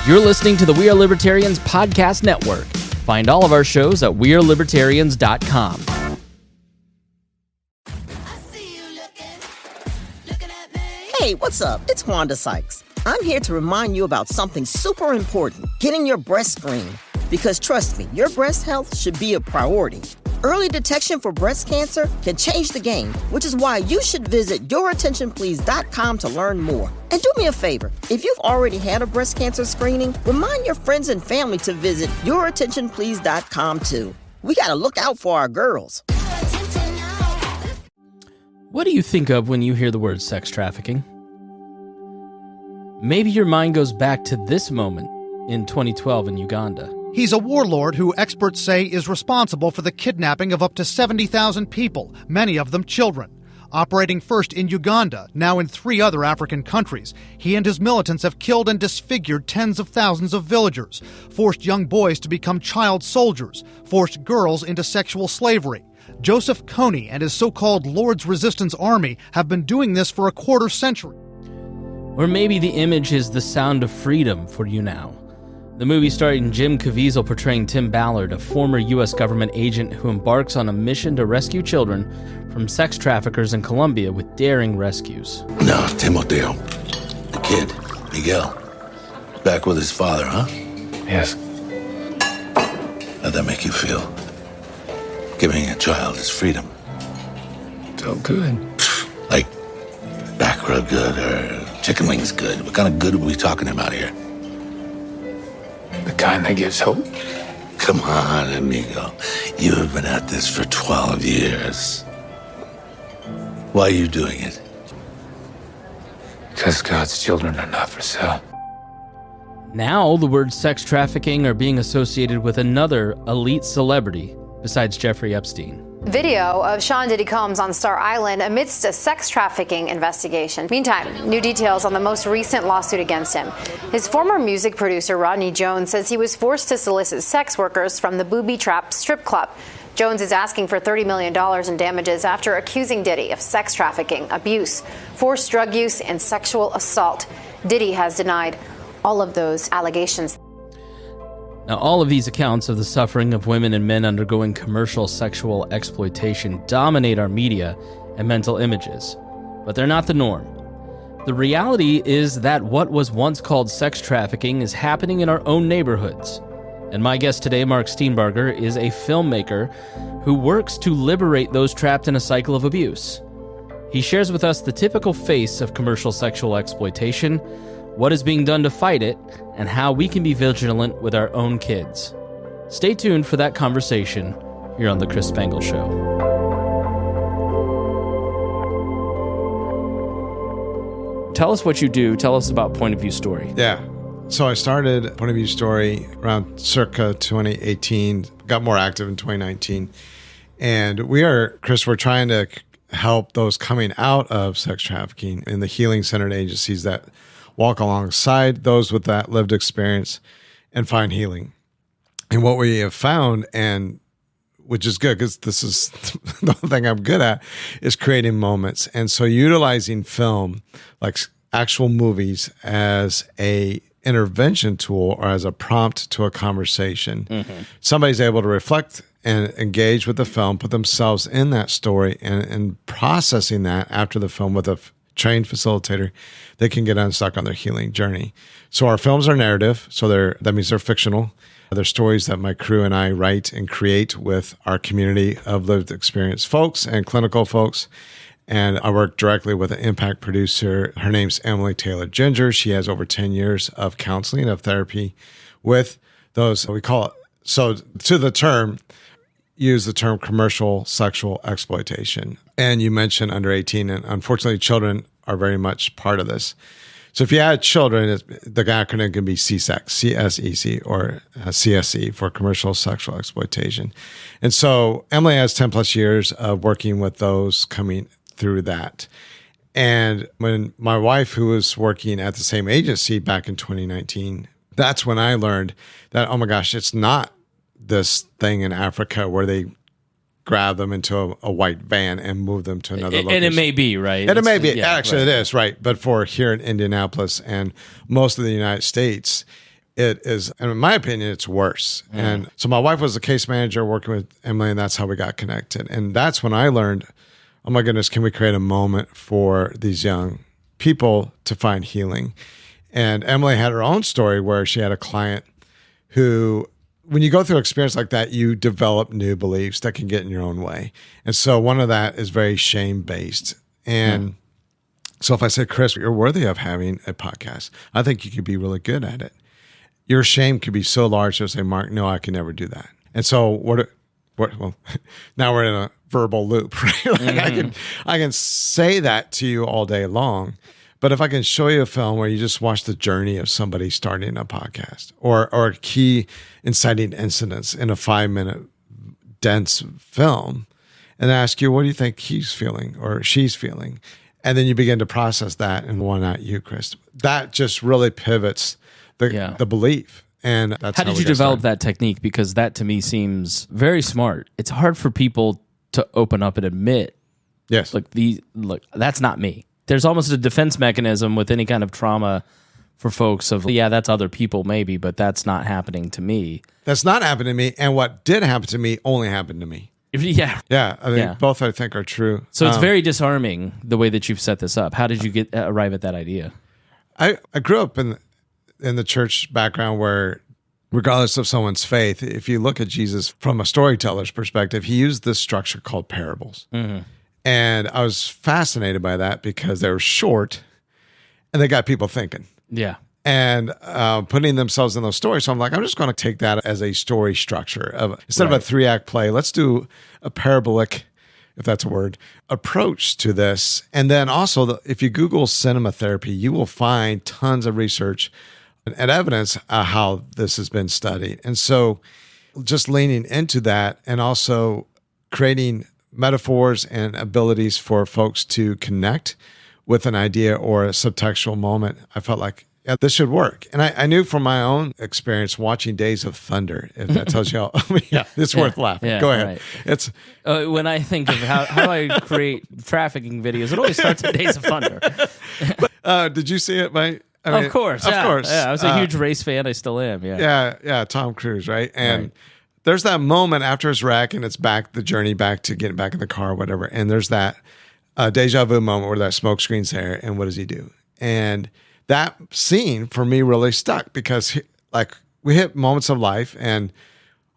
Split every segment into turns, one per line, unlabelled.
You're listening to the We Are Libertarians Podcast Network. Find all of our shows at wearelibertarians.com.
Hey, what's up? It's Wanda Sykes. I'm here to remind you about something super important, getting your breast screened. Because trust me, your breast health should be a priority. Early detection for breast cancer can change the game, which is why you should visit yourattentionplease.com to learn more. And do me a favor, if you've already had a breast cancer screening, remind your friends and family to visit yourattentionplease.com too. We gotta look out for our girls.
What do you think of when you hear the word sex trafficking? Maybe your mind goes back to this moment in 2012 in Uganda.
He's a warlord who experts say is responsible for the kidnapping of up to 70,000 people, many of them children. Operating first in Uganda, now in 3 other African countries, he and his militants have killed and disfigured tens of thousands of villagers, forced young boys to become child soldiers, forced girls into sexual slavery. Joseph Kony and his so-called Lord's Resistance Army have been doing this for a quarter century.
Or maybe the image is The Sound of Freedom for you now. The movie starring Jim Caviezel portraying Tim Ballard, a former U.S. government agent who embarks on a mission to rescue children from sex traffickers in Colombia with daring rescues.
No, Timoteo, the kid, Miguel, back with his father, huh?
Yes.
How'd that make you feel? Giving a child his freedom.
Felt good.
Like back rub good or chicken wings good? What kind of good are we talking about here?
The kind that gives hope.
Come on, amigo. You have been at this for 12 years. Why are you doing it?
Because God's children are not for sale.
Now, the words sex trafficking are being associated with another elite celebrity besides Jeffrey Epstein.
Video of Sean Diddy Combs on Star Island amidst a sex trafficking investigation. Meantime, new details on the most recent lawsuit against him. His former music producer, Rodney Jones, says he was forced to solicit sex workers from the Booby Trap strip club. Jones is asking for $30 million in damages after accusing Diddy of sex trafficking, abuse, forced drug use, and sexual assault. Diddy has denied all of those allegations.
Now, all of these accounts of the suffering of women and men undergoing commercial sexual exploitation dominate our media and mental images, but they're not the norm. The reality is that what was once called sex trafficking is happening in our own neighborhoods. And my guest today, Mark Steenbarger, is a filmmaker who works to liberate those trapped in a cycle of abuse. He shares with us the typical face of commercial sexual exploitation, what is being done to fight it, and how we can be vigilant with our own kids. Stay tuned for that conversation here on The Chris Spangle Show. Tell us what you do. Tell us about Point of View Story.
Yeah. So I started Point of View Story around circa 2018, got more active in 2019. And we're trying to help those coming out of sex trafficking in the healing-centered agencies that walk alongside those with that lived experience and find healing. And what we have found, and which is good because this is the thing I'm good at, is creating moments. And so utilizing film, like actual movies, as a intervention tool or as a prompt to a conversation. Mm-hmm. Somebody's able to reflect and engage with the film, put themselves in that story, and processing that after the film with a trained facilitator, they can get unstuck on their healing journey. So our films are narrative, so that means they're fictional. They're stories that my crew and I write and create with our community of lived experience folks and clinical folks. And I work directly with an impact producer. Her name's Emily Taylor Ginger. She has over 10 years of counseling, of therapy with those, we call it, so to the term, use the term commercial sexual exploitation. And you mentioned under 18, and unfortunately children are very much part of this. So if you add children, the acronym can be CSEC, C-S-E-C, or CSE for commercial sexual exploitation. And so Emily has 10 plus years of working with those coming through that. And when my wife, who was working at the same agency back in 2019, that's when I learned that, oh my gosh, it's not this thing in Africa where they grab them into a white van and move them to another location.
And it may be, right?
And it may be.
Yeah,
actually,
right.
It is, right. But for here in Indianapolis and most of the United States, it is, and in my opinion, it's worse. And so my wife was a case manager working with Emily, and that's how we got connected. And that's when I learned, oh my goodness, can we create a moment for these young people to find healing? And Emily had her own story where she had a client who, when you go through an experience like that, you develop new beliefs that can get in your own way. And so one of that is very shame-based. And so if I said, Chris, you're worthy of having a podcast, I think you could be really good at it. Your shame could be so large, you'll say, Mark, no, I can never do that. And so well, now we're in a verbal loop, right? Like I can say that to you all day long. But if I can show you a film where you just watch the journey of somebody starting a podcast or key inciting incidents in a 5-minute dense film and ask you, what do you think he's feeling or she's feeling? And then you begin to process that and why not you, Chris? That just really pivots the belief. And that's
how did you develop that technique? Because that to me seems very smart. It's hard for people to open up and admit,
yes,
look, that's not me. There's almost a defense mechanism with any kind of trauma for folks of, yeah, that's other people maybe, but that's not happening to me.
That's not happening to me. And what did happen to me only happened to me.
Yeah.
Yeah. I mean, both I think are true.
So it's very disarming the way that you've set this up. How did you arrive at that idea?
I grew up in the church background where, regardless of someone's faith, if you look at Jesus from a storyteller's perspective, he used this structure called parables. Mm-hmm. And I was fascinated by that because they were short and they got people thinking.
Yeah.
And putting themselves in those stories. So I'm like, I'm just going to take that as a story structure. Instead of a 3-act play, let's do a parabolic, if that's a word, approach to this. And then also, if you Google cinema therapy, you will find tons of research and evidence how this has been studied. And so just leaning into that and also creating metaphors and abilities for folks to connect with an idea or a subtextual moment, I felt like, yeah, this should work. And I knew from my own experience watching Days of Thunder, if that tells you how, it's worth laughing.
Yeah,
Go ahead.
Right.
It's
when I think of how I create trafficking videos, it always starts at Days of Thunder.
Did you see it,
Of course. Yeah. I was a huge race fan. I still am.
Yeah. Tom Cruise, right? And there's that moment after his wreck and it's back, the journey back to getting back in the car or whatever. And there's that deja vu moment where that smoke screen's there. And what does he do? And that scene for me really stuck because we hit moments of life and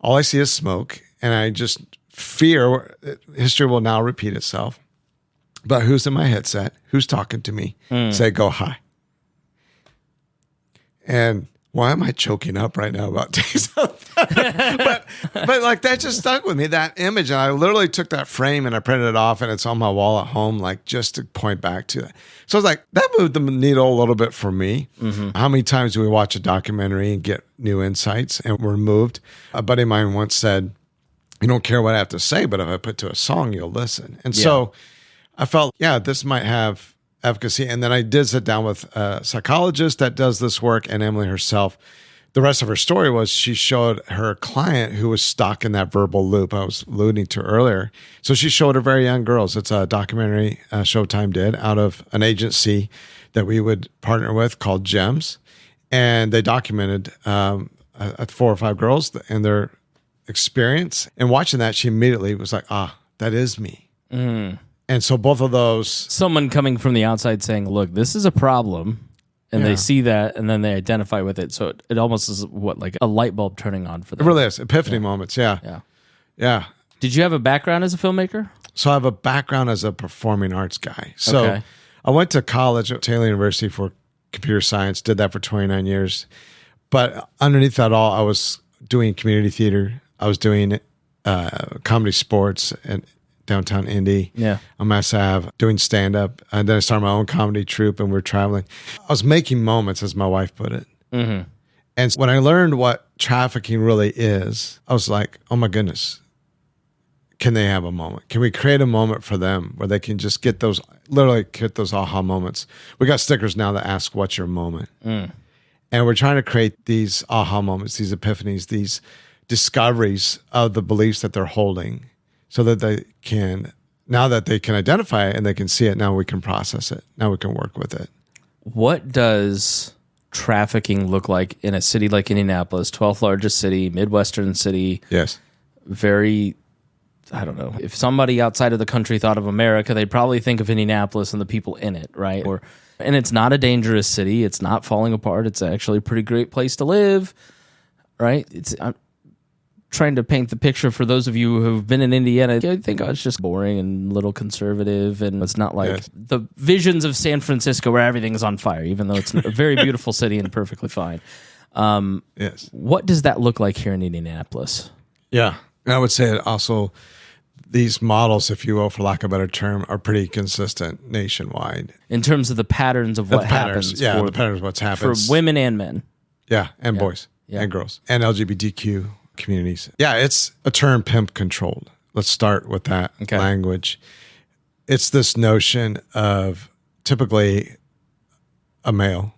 all I see is smoke. And I just fear history will now repeat itself. But who's in my headset? Who's talking to me? Say, go hi. And why am I choking up right now about Days of Thunder? but like that just stuck with me, that image. And I literally took that frame and I printed it off and it's on my wall at home, like just to point back to that. So I was like, that moved the needle a little bit for me. Mm-hmm. How many times do we watch a documentary and get new insights and we're moved? A buddy of mine once said, you don't care what I have to say, but if I put to a song, you'll listen. And so I felt, this might have efficacy. And then I did sit down with a psychologist that does this work and Emily herself. The rest of her story was she showed her client who was stuck in that verbal loop I was alluding to earlier. So she showed her very young girls. It's a documentary Showtime did out of an agency that we would partner with called GEMS. And they documented 4 or 5 girls and their experience. And watching that, she immediately was like, that is me. Mm. And so both of those...
Someone coming from the outside saying, look, this is a problem. And they see that and then they identify with it. So it almost is like a light bulb turning on for them.
It really is. Epiphany moments. Yeah.
Did you have a background as a filmmaker?
So I have a background as a performing arts guy. So I went to college at Taylor University for computer science, did that for 29 years. But underneath that all, I was doing community theater. I was doing comedy sports and downtown Indy. On Mass Ave, doing stand-up. And then I started my own comedy troupe and we were traveling. I was making moments, as my wife put it. Mm-hmm. And when I learned what trafficking really is, I was like, oh my goodness, can they have a moment? Can we create a moment for them where they can just get those aha moments? We got stickers now that ask, what's your moment? And we're trying to create these aha moments, these epiphanies, these discoveries of the beliefs that they're holding, so that they can, now that they can identify it and they can see it, now we can process it. Now we can work with it.
What does trafficking look like in a city like Indianapolis, 12th largest city, Midwestern city?
Yes.
Very, I don't know. If somebody outside of the country thought of America, they'd probably think of Indianapolis and the people in it, right? And it's not a dangerous city. It's not falling apart. It's actually a pretty great place to live, right? I'm trying to paint the picture for those of you who've been in Indiana. I think it's just boring and a little conservative, and it's not like the visions of San Francisco where everything's on fire, even though it's a very beautiful city and perfectly fine.
Yes.
What does that look like here in Indianapolis?
Yeah. And I would say that also these models, if you will, for lack of a better term, are pretty consistent nationwide.
In terms of the patterns of what happens.
Yeah, the patterns of what's happened.
For women and men.
Yeah, and boys and girls and LGBTQ communities. Yeah, it's a term pimp controlled. Let's start with that language. It's this notion of typically a male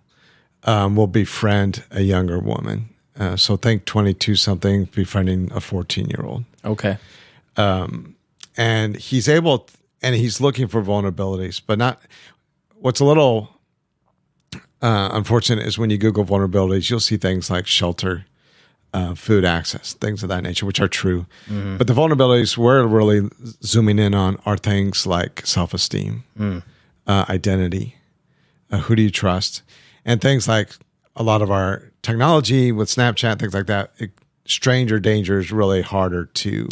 will befriend a younger woman. So think 22-something befriending a 14-year-old.
Okay.
And he's able, and he's looking for vulnerabilities, but not. What's a little unfortunate is when you Google vulnerabilities, you'll see things like shelter, food access, things of that nature, which are true. Mm-hmm. But the vulnerabilities we're really zooming in on are things like self-esteem, identity, who do you trust, and things like a lot of our technology with Snapchat, things like that. Stranger danger is really harder to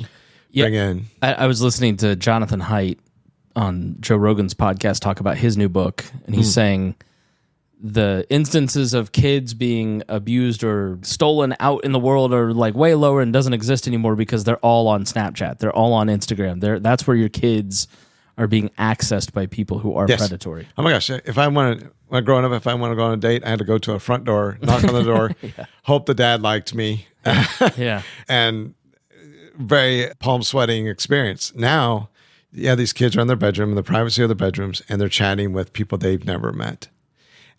bring in.
I was listening to Jonathan Haidt on Joe Rogan's podcast talk about his new book, and he's saying the instances of kids being abused or stolen out in the world are like way lower and doesn't exist anymore because they're all on Snapchat. They're all on Instagram. That's where your kids are being accessed by people who are predatory.
Oh my gosh. If I wanted, when growing up, if I wanted to go on a date, I had to go to a front door, knock on the door, hope the dad liked me. And very palm sweating experience. Now, these kids are in their bedroom, in the privacy of their bedrooms, and they're chatting with people they've never met.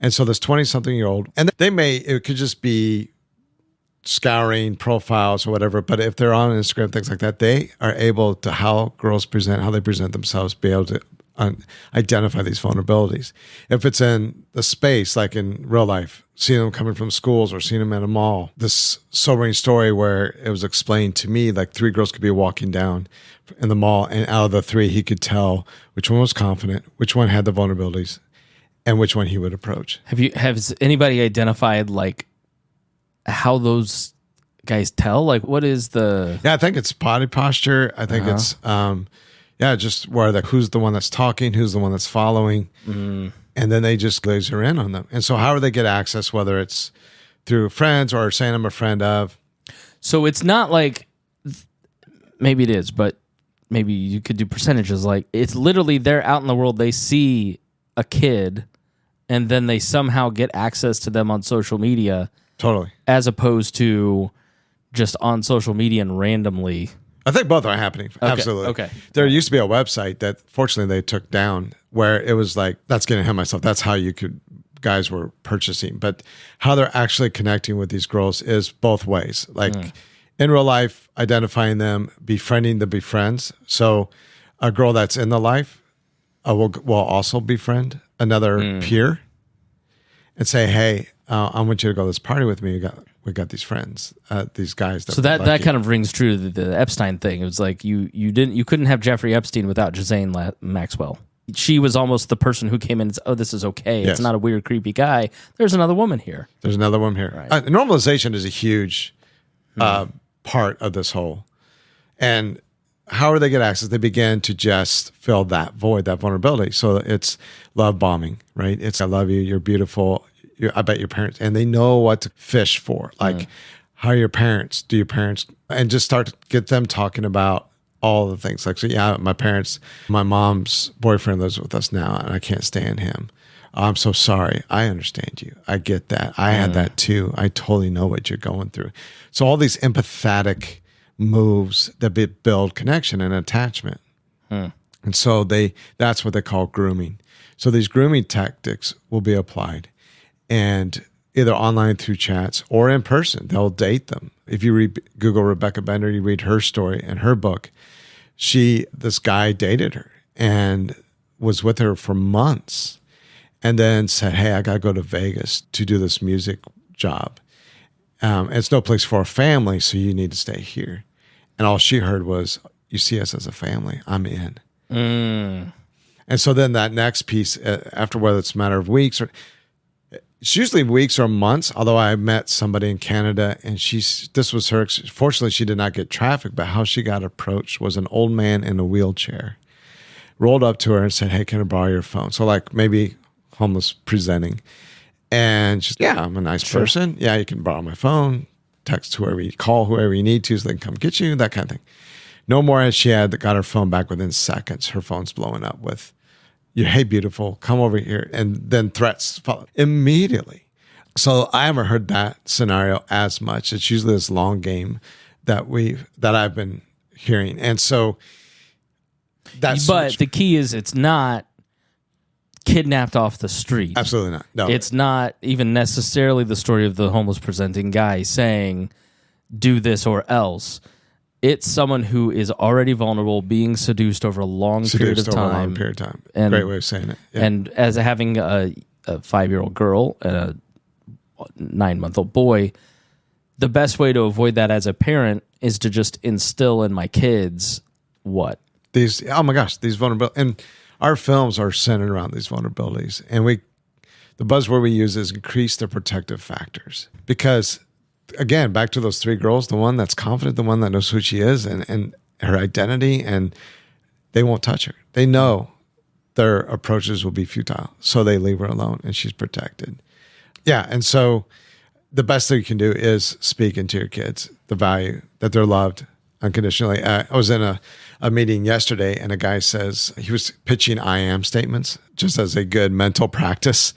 And so this 20-something-year-old, and it could just be scouring profiles or whatever, but if they're on Instagram, things like that, they are able to, how they present themselves, be able to identify these vulnerabilities. If it's in the space, like in real life, seeing them coming from schools or seeing them at a mall, this sobering story where it was explained to me, like 3 girls could be walking down in the mall, and out of the 3, he could tell which one was confident, which one had the vulnerabilities, and which one he would approach.
Has anybody identified like how those guys tell? Like, what is the?
Yeah, I think it's body posture. I think it's just where who's the one that's talking, who's the one that's following, and then they just laser in on them. And so, how do they get access? Whether it's through friends or saying I'm a friend of.
So it's not like, maybe it is, but maybe you could do percentages. Like, it's literally they're out in the world, they see a kid, and then they somehow get access to them on social media.
Totally.
As opposed to just on social media and randomly.
I think both are happening.
Okay.
Absolutely.
Okay.
There used to be a website that fortunately they took down where it was like, that's getting ahead of myself. That's how guys were purchasing. But how they're actually connecting with these girls is both ways. Like in real life, identifying them, befriending the befriends. So a girl that's in the life will also befriend another peer and say, hey, I want you to go to this party with me. We got these friends, these guys.
That kind of rings true to the Epstein thing. It was like you couldn't have Jeffrey Epstein without Ghislaine Maxwell. She was almost the person who came in and said, oh, this is okay. Yes. It's not a weird, creepy guy. There's another woman here.
Right. Normalization is a huge part of this whole. And how do they get access? They begin to just fill that void, that vulnerability. So it's love bombing, right? It's I love you, you're beautiful, I bet your parents, and they know what to fish for. Like, how are your parents? Do your parents? And just start to get them talking about all the things. Like, so my mom's boyfriend lives with us now, and I can't stand him. I'm so sorry. I understand you. I get that. I had that too. I totally know what you're going through. So all these empathetic moves that build connection and attachment. And so that's what they call grooming. So these grooming tactics will be applied, and either online through chats or in person, they'll date them. If you Google Rebecca Bender, you read her story and her book. This guy dated her and was with her for months. and then said, hey, I got to go to Vegas to do this music job. It's no place for a family, so you need to stay here. And all she heard was, you see us as a family, I'm in. And so then that next piece, after whether it's a matter of weeks, or it's usually weeks or months, although I met somebody in Canada, and this was her, fortunately she did not get trafficked, but how she got approached was an old man in a wheelchair rolled up to her and said, hey, can I borrow your phone? So like maybe homeless presenting. And she's, yeah, I'm a nice person. Yeah, you can borrow my phone, text whoever you call, whoever you need to, so they can come get you, that kind of thing. No more as she got her phone back within seconds. Her phone's blowing up with, hey, beautiful, come over here. And then threats follow immediately. So I haven't heard that scenario as much. It's usually this long game that I've been hearing. And so
but the key is it's not kidnapped off the street.
Absolutely not. No.
It's not even necessarily the story of the homeless presenting guy saying, do this or else. It's someone who is already vulnerable, being seduced over a long period of time.
And, great way of saying it. Yeah.
And as having a 5-year-old girl and a 9-month-old boy, the best way to avoid that as a parent is to just instill in my kids what?
These vulnerabilities. And our films are centered around these vulnerabilities. And the buzzword we use is increase the protective factors. Because again, back to those 3 girls, the one that's confident, the one that knows who she is and her identity, and they won't touch her. They know their approaches will be futile, so they leave her alone and she's protected. Yeah, and so the best thing you can do is speak into your kids the value that they're loved unconditionally. I was in a meeting yesterday, and a guy says, he was pitching I am statements just as a good mental practice.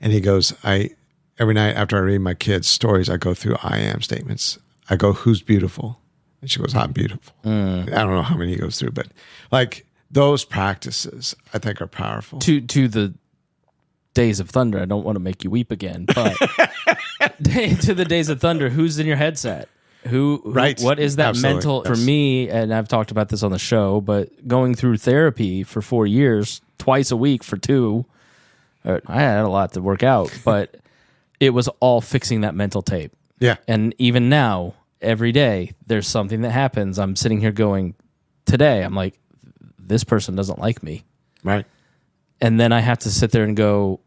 And he goes, every night after I read my kids' stories, I go through I am statements. I go, who's beautiful? And she goes, I'm beautiful. I don't know how many he goes through, but like those practices, I think, are powerful.
To the Days of Thunder, I don't want to make you weep again, but to the Days of Thunder, who's in your headset? What is that mental, for me, and I've talked about this on the show, but going through therapy for 4 years, twice a week for 2, I had a lot to work out, but it was all fixing that mental tape.
Yeah.
And even now, every day, there's something that happens. I'm sitting here going, today, I'm like, this person doesn't like me.
Right.
And then I have to sit there and go,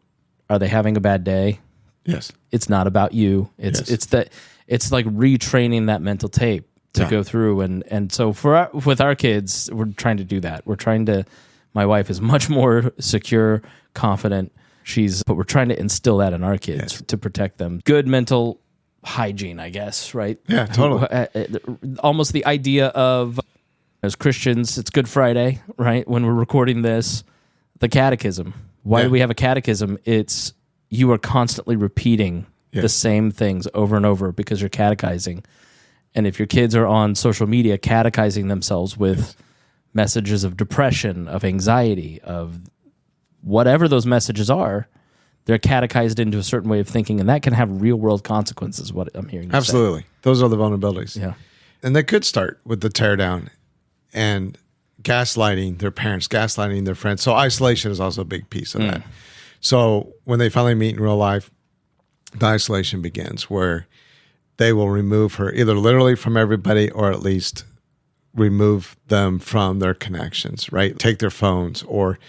are they having a bad day?
Yes.
It's not about you. It's like retraining that mental tape to go through. And so with our kids, we're trying to do that. My wife is much more secure, confident. But we're trying to instill that in our kids to protect them. Good mental hygiene, I guess, right?
Yeah, totally.
Almost the idea of, as Christians, it's Good Friday, right? When we're recording this, the catechism. Why do we have a catechism? It's you are constantly repeating the same things over and over because you're catechizing. And if your kids are on social media catechizing themselves with messages of depression, of anxiety, of whatever those messages are, they're catechized into a certain way of thinking, and that can have real world consequences, what I'm hearing you
Absolutely.
say.
Those are the vulnerabilities.
Yeah.
And they could start with the tear down and gaslighting their parents, gaslighting their friends. So isolation is also a big piece of that. So when they finally meet in real life, the isolation begins, where they will remove her either literally from everybody or at least remove them from their connections, right? Take their phones or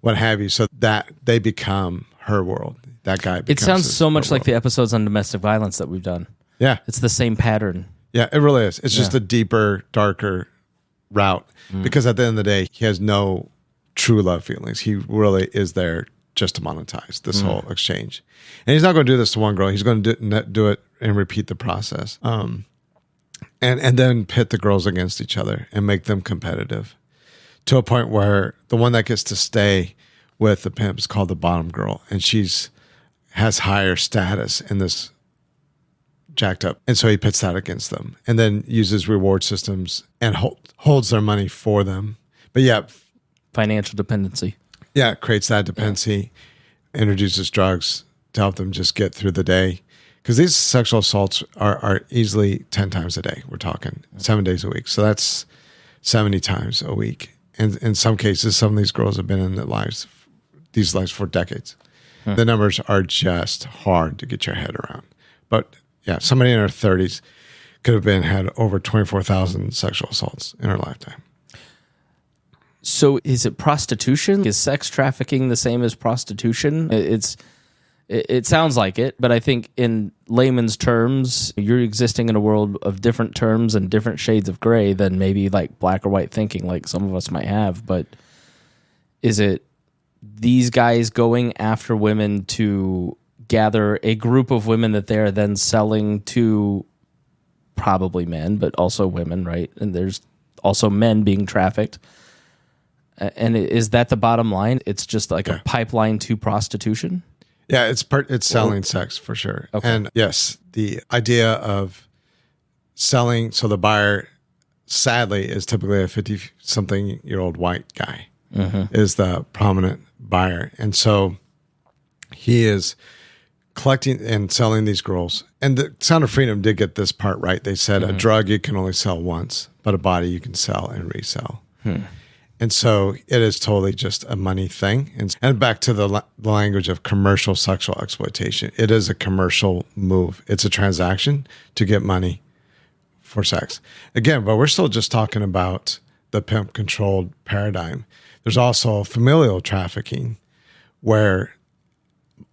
what have you, so that they become her world. That guy becomes
It sounds so much like
world.
the episodes on domestic violence that we've done.
Yeah.
It's the same pattern.
Yeah, it really is. It's just a deeper, darker route because at the end of the day, he has no true love feelings. He really is there just to monetize this whole exchange. And he's not going to do this to one girl. He's going to do it and repeat the process. And then pit the girls against each other and make them competitive to a point where the one that gets to stay with the pimp is called the bottom girl. And has higher status in this jacked up. And so he pits that against them and then uses reward systems and holds their money for them. But
Financial dependency.
Yeah, creates that dependency, introduces drugs to help them just get through the day. Because these sexual assaults are easily 10 times a day. We're talking 7 days a week. So that's 70 times a week. And in some cases, some of these girls have been in these lives for decades. The numbers are just hard to get your head around. But yeah, somebody in her 30s could have had over 24,000 sexual assaults in her lifetime.
So is it prostitution? Is sex trafficking the same as prostitution? It sounds like it, but I think in layman's terms, you're existing in a world of different terms and different shades of gray than maybe like black or white thinking like some of us might have. But is it these guys going after women to gather a group of women that they're then selling to probably men, but also women, right? And there's also men being trafficked. And is that the bottom line? It's just like a pipeline to prostitution?
Yeah, it's selling sex for sure.
Okay.
And yes, the idea of selling, so the buyer, sadly, is typically a 50-something-year-old white guy is the prominent buyer. And so he is collecting and selling these girls. And the Sound of Freedom did get this part right. They said a drug you can only sell once, but a body you can sell and resell. And so it is totally just a money thing. And back to the language of commercial sexual exploitation. It is a commercial move. It's a transaction to get money for sex. Again, but we're still just talking about the pimp-controlled paradigm. There's also familial trafficking where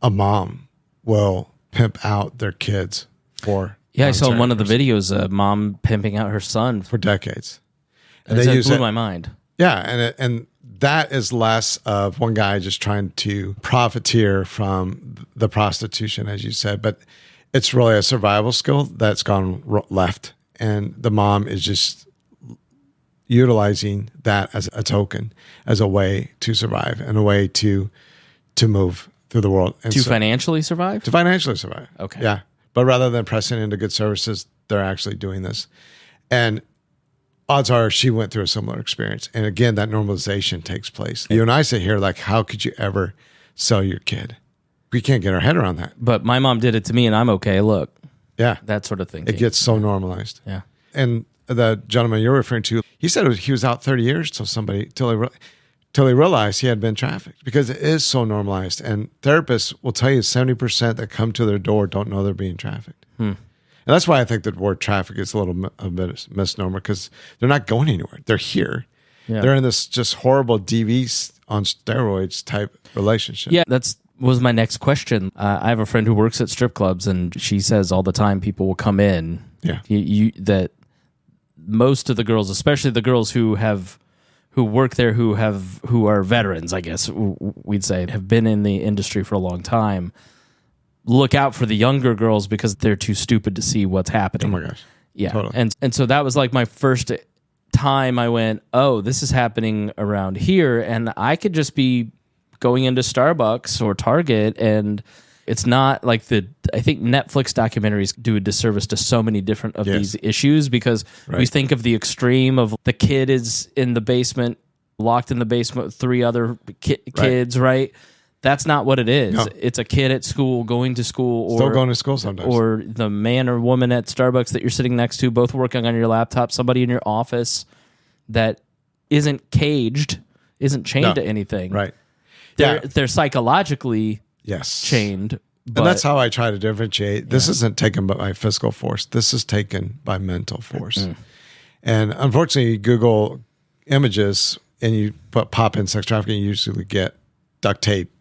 a mom will pimp out their kids for
I saw in one of the videos a mom pimping out her son
for decades.
And
they
blew my mind.
Yeah, and that is less of one guy just trying to profiteer from the prostitution, as you said, but it's really a survival skill that's gone left, and the mom is just utilizing that as a token, as a way to survive and a way to move through the world. And
financially survive?
To financially survive.
Okay.
Yeah, but rather than pressing into good services, they're actually doing this. And odds are she went through a similar experience. And again, that normalization takes place. You and I sit here like, how could you ever sell your kid? We can't get our head around that.
But my mom did it to me and I'm okay. Look.
Yeah.
That sort of thing.
It gets so normalized.
Yeah.
And the gentleman you're referring to, he said he was out 30 years till he realized he had been trafficked, because it is so normalized. And therapists will tell you 70% that come to their door don't know they're being trafficked. And that's why I think the word traffic is a bit of misnomer, because they're not going anywhere. They're here. Yeah. They're in this just horrible DV on steroids type relationship.
Yeah, was my next question. I have a friend who works at strip clubs, and she says all the time people will come in.
Yeah,
that most of the girls, especially the girls who work there, who are veterans, I guess we'd say, have been in the industry for a long time, look out for the younger girls because they're too stupid to see what's happening.
Oh my gosh.
Yeah.
Totally.
And so that was like my first time I went, oh, this is happening around here. And I could just be going into Starbucks or Target, and it's not like I think Netflix documentaries do a disservice to so many different of these issues, because we think of the extreme of the kid is in the basement, locked in the basement with 3 other kids, right? That's not what it is. No. It's a kid at school, going to school, or
still going to school sometimes,
or the man or woman at Starbucks that you're sitting next to, both working on your laptop, somebody in your office that isn't caged, isn't chained to anything.
Right.
They're psychologically chained. But,
and that's how I try to differentiate. This isn't taken by physical force. This is taken by mental force. And unfortunately, you Google images and you pop in sex trafficking, you usually get duct tape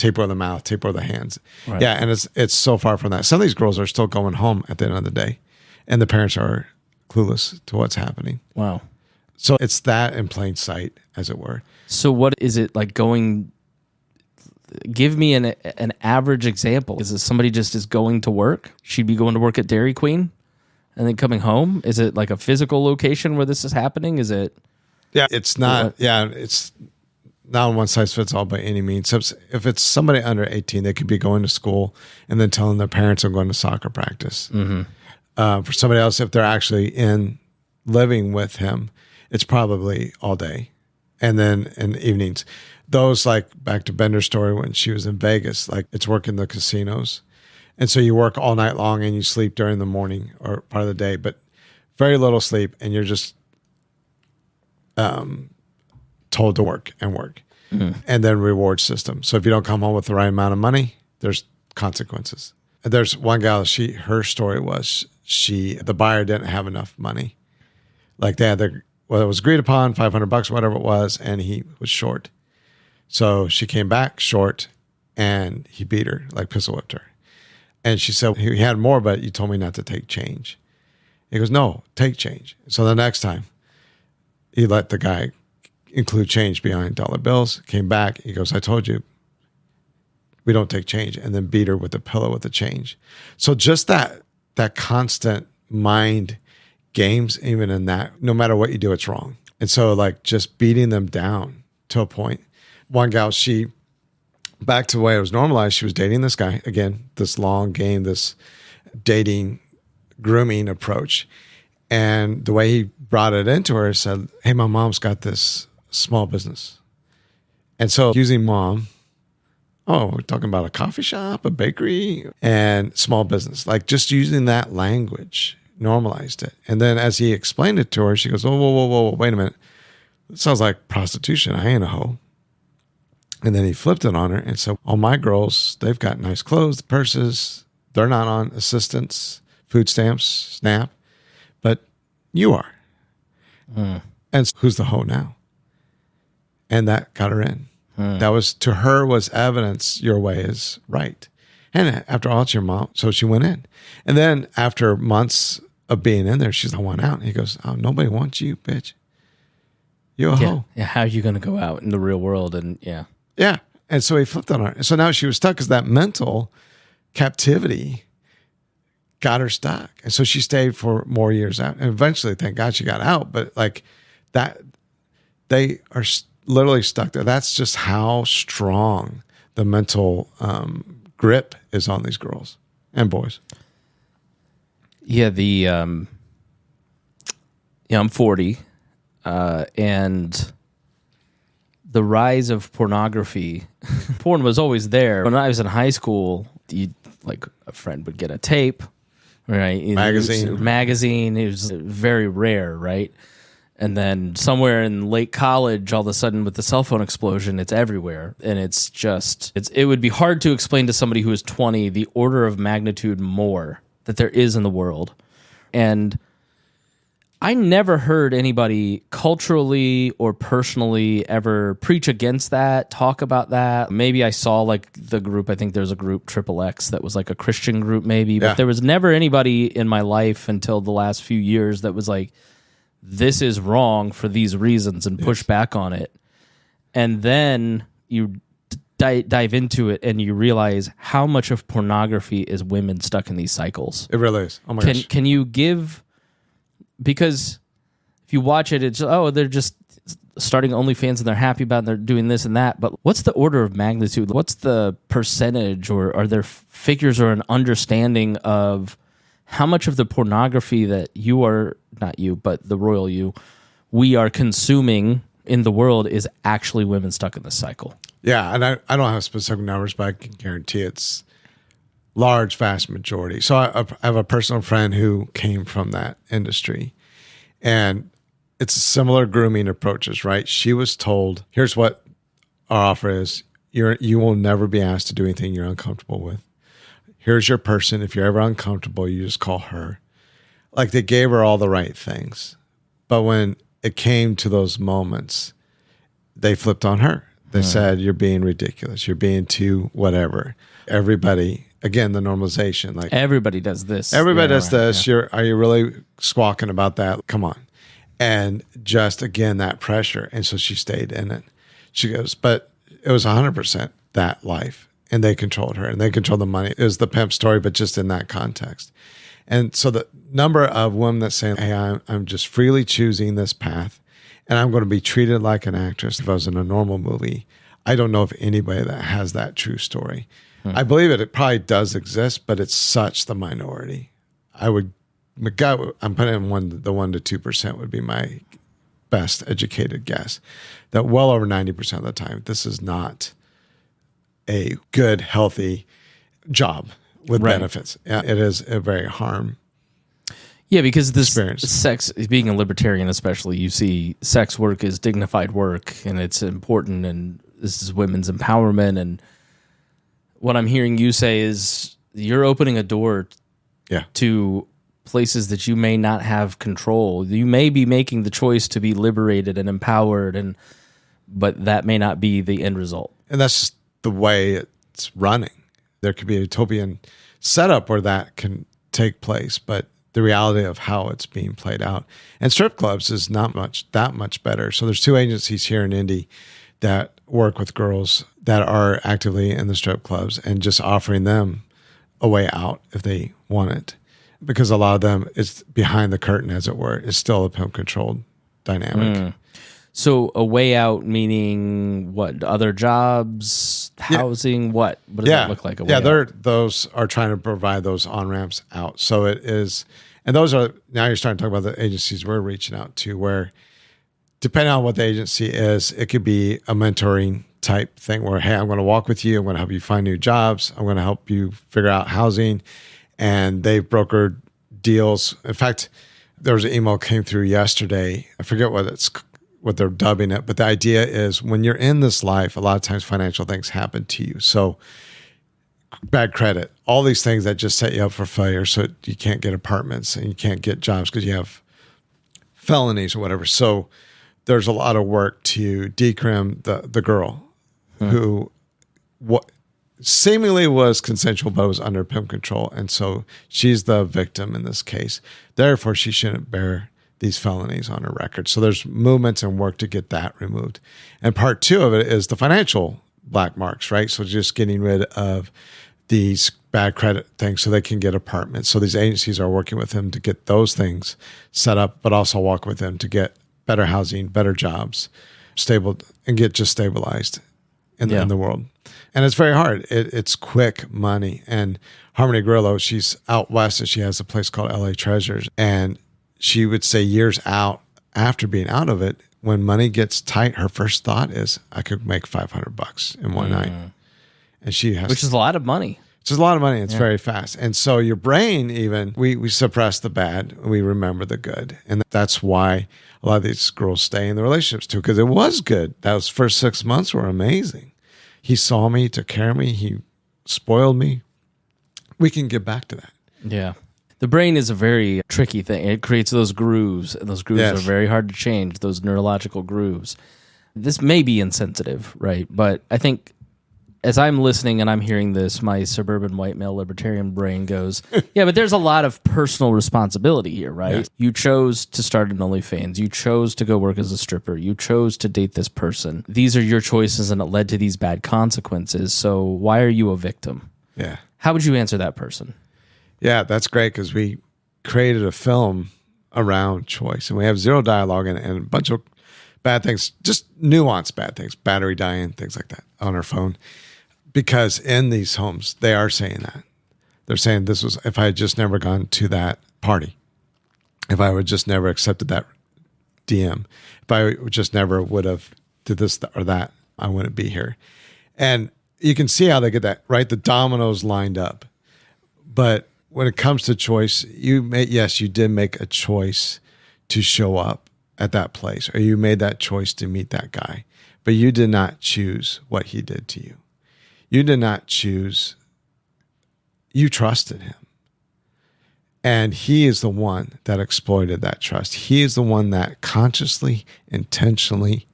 over the mouth, tape over the hands. Right. Yeah, and it's so far from that. Some of these girls are still going home at the end of the day, and the parents are clueless to what's happening.
Wow.
So it's that in plain sight, as it were.
So what is it like going... Give me an average example. Is it somebody just is going to work? She'd be going to work at Dairy Queen and then coming home? Is it like a physical location where this is happening? Is it...
Yeah, it's not... Yeah, it's... not one size fits all by any means. If it's somebody under 18, they could be going to school and then telling their parents I'm going to soccer practice. For somebody else, if they're actually living with him, it's probably all day. And then in the evenings, those, like back to Bender's story when she was in Vegas, like it's working the casinos. And so you work all night long and you sleep during the morning or part of the day, but very little sleep, and you're just told to work and work. and then reward system. So if you don't come home with the right amount of money, there's consequences. And there's one gal, her story was the buyer didn't have enough money. Like they had it was agreed upon, $500, whatever it was, and he was short. So she came back short and he beat her, like pistol whipped her. And she said, he had more, but you told me not to take change. He goes, no, take change. So the next time he let the guy include change behind dollar bills, came back. He goes, I told you we don't take change, and then beat her with a pillow with the change. So just that constant mind games, even in that, no matter what you do, it's wrong. And so like just beating them down to a point. One gal, back to the way it was normalized, she was dating this guy. Again, this long game, this dating, grooming approach. And the way he brought it into her said, hey, my mom's got this small business. And so using mom, we're talking about a coffee shop, a bakery, and small business. Like just using that language normalized it. And then as he explained it to her, she goes, whoa, wait a minute. It sounds like prostitution. I ain't a hoe. And then he flipped it on her and said, all my girls, they've got nice clothes, purses. They're not on assistance, food stamps, SNAP, but you are. And who's the hoe now? And that got her in. That was, to her, was evidence your way is right. And after all, it's your mom. So she went in. And then after months of being in there, she's like, I want out. And he goes, oh, nobody wants you, bitch. You're a hoe.
Yeah, how are you going to go out in the real world? And yeah.
And so he flipped on her. So now she was stuck because that mental captivity got her stuck. And so she stayed for more years out. And eventually, thank God she got out. But like that, they are literally stuck there. That's just how strong the mental grip is on these girls and boys.
Yeah, I'm 40, and the rise of pornography. Porn was always there. When I was in high school, a friend would get a tape, right? Magazine. It was very rare, right? And then somewhere in late college, all of a sudden with the cell phone explosion, it's everywhere. And it would be hard to explain to somebody who is 20 the order of magnitude more that there is in the world. And I never heard anybody culturally or personally ever preach against that, talk about that. Maybe I saw like the group, I think there's a group, XXX, that was like a Christian group maybe. But there was never anybody in my life until the last few years that was like, this is wrong for these reasons, and push back on it. And then you dive into it and you realize how much of pornography is women stuck in these cycles.
It really is. Oh my gosh.
Can you give, because if you watch it, it's, they're just starting OnlyFans and they're happy about it and they're doing this and that. But what's the order of magnitude? What's the percentage, or are there figures or an understanding of how much of the pornography that you are, not you, but the royal you, we are consuming in the world is actually women stuck in this cycle?
Yeah, and I don't have specific numbers, but I can guarantee it's large, vast majority. So I have a personal friend who came from that industry, and it's similar grooming approaches, right? She was told, here's what our offer is. You will never be asked to do anything you're uncomfortable with. Here's your person. If you're ever uncomfortable, you just call her. Like, they gave her all the right things. But when it came to those moments, they flipped on her. They said, you're being ridiculous. You're being too whatever. Everybody, again, the normalization. Like,
everybody does this.
Everybody does this. Yeah. Are you really squawking about that? Come on. And just, again, that pressure. And so she stayed in it. She goes, but it was 100% that life. And they controlled her, and they controlled the money. It was the pimp story, but just in that context. And so the number of women that say, hey, I'm just freely choosing this path, and I'm going to be treated like an actress if I was in a normal movie. I don't know of anybody that has that true story. I believe it probably does exist, but it's such the minority. I'm putting in the 1% to 2% would be my best educated guess. That well over 90% of the time, this is not a good, healthy job with benefits. Yeah, it is a very harm.
Yeah, because this
experience.
Sex, being a libertarian especially, you see sex work is dignified work, and it's important, and this is women's empowerment. And what I'm hearing you say is you're opening a door to places that you may not have control. You may be making the choice to be liberated and empowered, but that may not be the end result.
And that's the way it's running. There could be a utopian setup where that can take place, but the reality of how it's being played out. And strip clubs is not that much better. So there's 2 agencies here in Indy that work with girls that are actively in the strip clubs and just offering them a way out if they want it. Because a lot of them, it's behind the curtain, as it were. It's still a pimp-controlled dynamic.
So a way out meaning what? Other jobs, housing, what? What does that look like? A way out?
Those are trying to provide those on-ramps out. So it is, and those are, now you're starting to talk about the agencies we're reaching out to, where depending on what the agency is, it could be a mentoring type thing where, hey, I'm going to walk with you. I'm going to help you find new jobs. I'm going to help you figure out housing. And they've brokered deals. In fact, there was an email came through yesterday. I forget what they're dubbing it, but the idea is when you're in this life, a lot of times financial things happen to you. So bad credit, all these things that just set you up for failure. So you can't get apartments and you can't get jobs because you have felonies or whatever. So there's a lot of work to decrim the girl who seemingly was consensual, but was under pimp control. And so she's the victim in this case. Therefore, she shouldn't bear these felonies on her record. So there's movements and work to get that removed. And part 2 of it is the financial black marks, right? So just getting rid of these bad credit things so they can get apartments. So these agencies are working with them to get those things set up, but also work with them to get better housing, better jobs, stable, and get just stabilized in the world. And it's very hard. It's quick money. And Harmony Grillo, she's out west and she has a place called LA Treasures. And she would say years out after being out of it, when money gets tight, her first thought is, I could make $500 in one night. And she has,
which is a lot of money.
It's a lot of money. It's very fast. And so your brain, even, we suppress the bad, we remember the good. And that's why a lot of these girls stay in the relationships too, because it was good. Those first 6 months were amazing. He saw me, took care of me. He spoiled me. We can get back to that.
Yeah. The brain is a very tricky thing. It creates those grooves, and those grooves are very hard to change, those neurological grooves. This may be insensitive, right? But I think as I'm listening and I'm hearing this, my suburban white male libertarian brain goes, yeah, but there's a lot of personal responsibility here, right? Yeah. You chose to start an OnlyFans. You chose to go work as a stripper. You chose to date this person. These are your choices, and it led to these bad consequences. So why are you a victim?
Yeah.
How would you answer that person?
Yeah, that's great, because we created a film around choice, and we have zero dialogue and a bunch of bad things, just nuanced bad things, battery dying, things like that on our phone. Because in these homes, they are saying that. They're saying this was, if I had just never gone to that party, if I would just never accepted that DM, if I just never would have did this or that, I wouldn't be here. And you can see how they get that, right? The dominoes lined up. But when it comes to choice, you did make a choice to show up at that place, or you made that choice to meet that guy, but you did not choose what he did to you. You did not choose. You trusted him. And he is the one that exploited that trust. He is the one that consciously, intentionally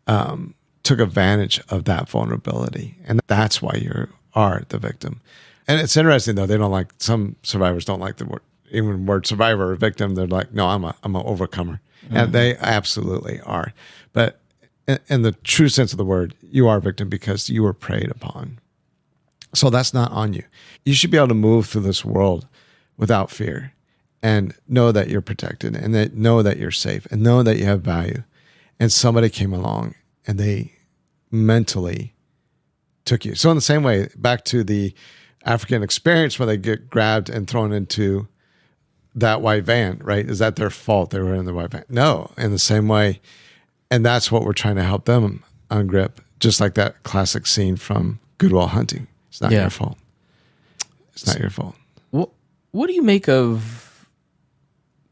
took advantage of that vulnerability. And that's why you are the victim. And it's interesting, though. They don't like, some survivors don't like the word, even word survivor or victim. They're like, no, I'm an overcomer. Mm-hmm. And they absolutely are. But in the true sense of the word, you are a victim because you were preyed upon. So that's not on you. You should be able to move through this world without fear and know that you're protected, and know that you're safe, and know that you have value. And somebody came along and they mentally took you. So in the same way, back to the African experience where they get grabbed and thrown into that white van, right? Is that their fault they were in the white van? No, in the same way. And that's what we're trying to help them ungrip, just like that classic scene from Good Will Hunting. It's not your fault. It's not your fault.
What do you make of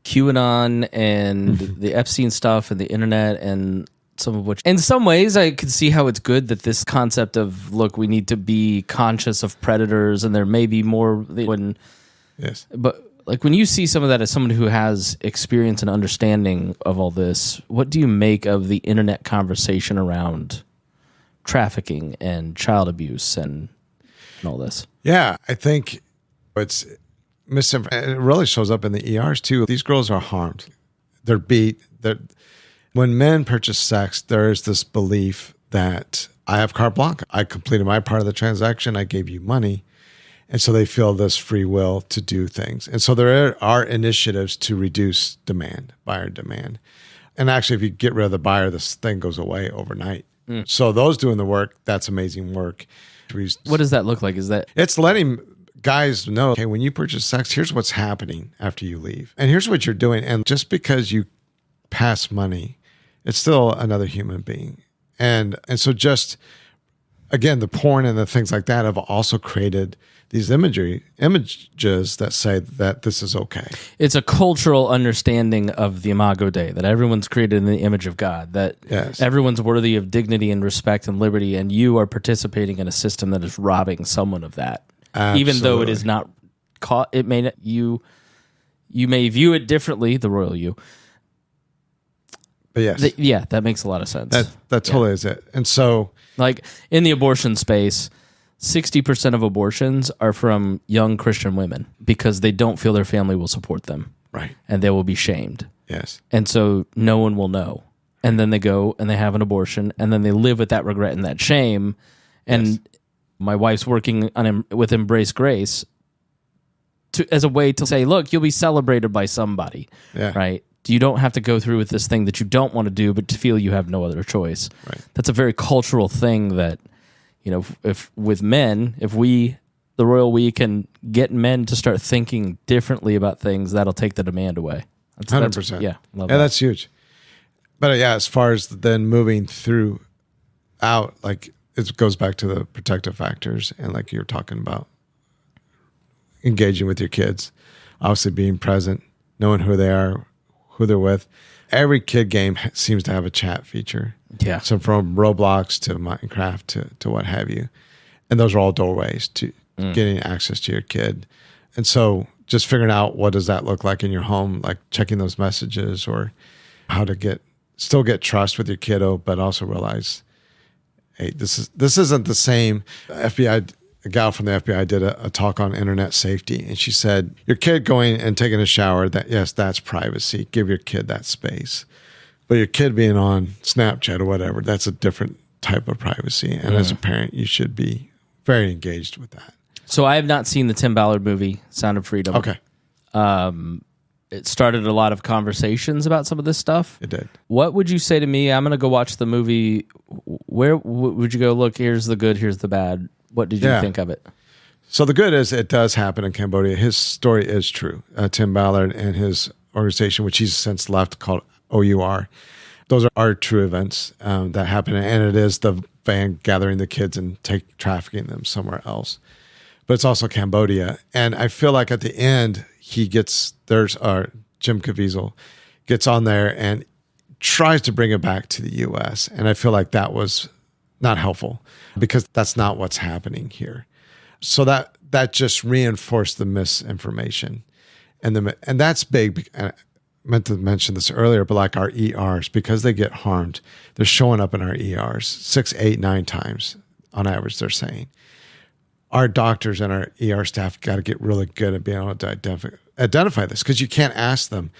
QAnon and the Epstein stuff and the internet and some of which, in some ways, I could see how it's good that this concept of, look, we need to be conscious of predators, and there may be more when,
Yes.
But like when you see some of that as someone who has experience and understanding of all this, what do you make of the internet conversation around trafficking and child abuse and all this?
Yeah, I think it's misinformation. It really shows up in the ERs too. These girls are harmed. They're beat. When men purchase sex, there is this belief that I have carte blanche. I completed my part of the transaction. I gave you money. And so they feel this free will to do things. And so there are initiatives to reduce demand, buyer demand. And actually, if you get rid of the buyer, this thing goes away overnight. So those doing the work, that's amazing work.
What does that look like? Is that
It's letting guys know, okay, when you purchase sex, here's what's happening after you leave. And here's what you're doing. And just because you pass money, it's still another human being. And so just, again, the porn and the things like that have also created these images that say that this is okay.
it's a cultural understanding of the Imago Dei, that everyone's created in the image of God, that
Yes.
everyone's worthy of dignity and respect and liberty, and you are participating in a system that is robbing someone of that. Even though it is not caught, it may you may view it differently, the royal you.
But yes,
Yeah, that makes a lot of sense.
that totally is it. And so,
Like in the abortion space, 60% of abortions are from young Christian women because they don't feel their family will support them.
right,
And they will be shamed.
yes,
And so no one will know. And then they go and they have an abortion, and then they live with that regret and that shame. And my wife's working with Embrace Grace as a way to say, look, you'll be celebrated by somebody,
yeah,
right? You don't have to go through with this thing that you don't want to do, but to feel you have no other choice.
Right.
That's a very cultural thing that, if with men, if we, the royal we, can get men to start thinking differently about things, that'll take the demand away.
100%.
Yeah, love
yeah,
that.
that's huge. But yeah, as far as then moving through out, like it goes back to the protective factors, and like you're talking about engaging with your kids, obviously being present, knowing who they are, who they're with. Every kid game seems to have a chat feature.
Yeah.
So from Roblox to Minecraft to what have you. And those are all doorways to getting access to your kid. And so just figuring out what does that look like in your home, like checking those messages, or how to still get trust with your kiddo, but also realize, hey, this isn't the same. A gal from the FBI did a talk on internet safety, and she said, your kid going and taking a shower, that's privacy. Give your kid that space. But your kid being on Snapchat or whatever, that's a different type of privacy. And as a parent, you should be very engaged with that.
So I have not seen the Tim Ballard movie, Sound of Freedom.
Okay.
It started a lot of conversations about some of this stuff.
It did.
What would you say to me? I'm going to go watch the movie. Where would you go? Look, here's the good, here's the bad. What did you think of it?
So the good is it does happen in Cambodia. His story is true. Tim Ballard and his organization, which he's since left, called OUR. Those are true events that happen. And it is the van gathering the kids and trafficking them somewhere else. But it's also Cambodia. And I feel like at the end, Jim Caviezel gets on there and tries to bring it back to the U.S. And I feel like that was not helpful, because that's not what's happening here. So that just reinforced the misinformation, and that's big. I meant to mention this earlier, but like our ERs, because they get harmed, they're showing up in our ERs 6, 8, 9 times on average. They're saying our doctors and our ER staff got to get really good at being able to identify this, because you can't ask them,